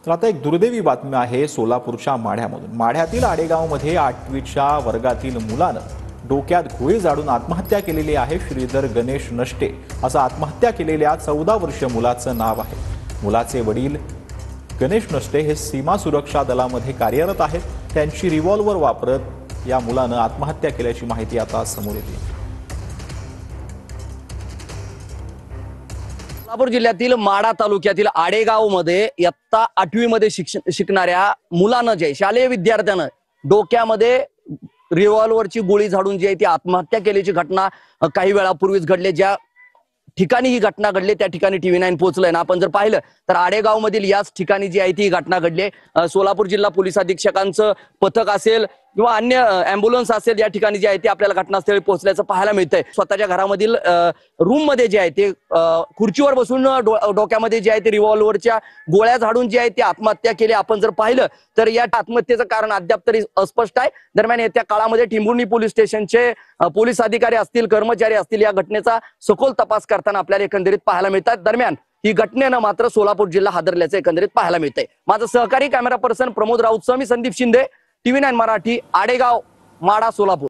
तर आता एक दुर्दैवी बातमी आहे सोलापूरच्या माढ्यामधून। माढ्यातील आडेगावमध्ये 8वीच्या वर्गातील मुलानं डोक्यात गोळी झाडून आत्महत्या केलेली आहे। श्रीधर गणेश नष्टे असं आत्महत्या केलेल्या 14 वर्षीय मुलाचं नाव आहे। मुलाचे वडील गणेश नष्टे हे सीमा सुरक्षा दलामध्ये कार्यरत आहेत। त्यांची रिव्हॉल्वर वापरत या मुलानं आत्महत्या केल्याची माहिती आता समोर येते। सोलापूर जिल्ह्यातील माढा तालुक्यातील आडेगाव मध्ये इयत्ता 8वी मध्ये शिकणाऱ्या मुलानं जे शालेय विद्यार्थ्यानं डोक्यामध्ये रिव्हॉल्वरची गोळी झाडून जी आहे ती आत्महत्या केल्याची घटना काही वेळापूर्वीच घडली। ज्या ठिकाणी ही घटना घडली त्या ठिकाणी TV9 पोहोचलंय ना। आपण जर पाहिलं तर आडेगाव मधील याच ठिकाणी जी आहे ती घटना घडली। सोलापूर जिल्हा पोलीस अधीक्षकांचं पथक असेल किंवा अन्य अँब्युलन्स असेल या ठिकाणी जे आहे ते आपल्याला घटनास्थळी पोहोचल्याचं पाहायला मिळतंय। स्वतःच्या घरामधील रूम मध्ये जे आहे ते खुर्चीवर बसून डोक्यामध्ये जे आहे ते रिव्हॉल्वरच्या गोळ्या झाडून जी आहे ती आत्महत्या केली। आपण जर पाहिलं तर या आत्महत्येचं कारण अद्याप तरी अस्पष्ट आहे। दरम्यान येत्या काळामध्ये टिंबुर्णी पोलीस स्टेशनचे पोलीस अधिकारी असतील, कर्मचारी असतील या घटनेचा सखोल तपास करताना आपल्याला एकंदरीत पाहायला मिळतात। दरम्यान ही घटनेनं मात्र सोलापूर जिल्हा हादरल्याचं एकंदरीत पाहायला मिळतंय। माझं सहकारी कॅमेरा पर्सन प्रमोद राऊत सह मी संदीप शिंदे, TV9 मराठी, आडेगाव, माढा, सोलापूर।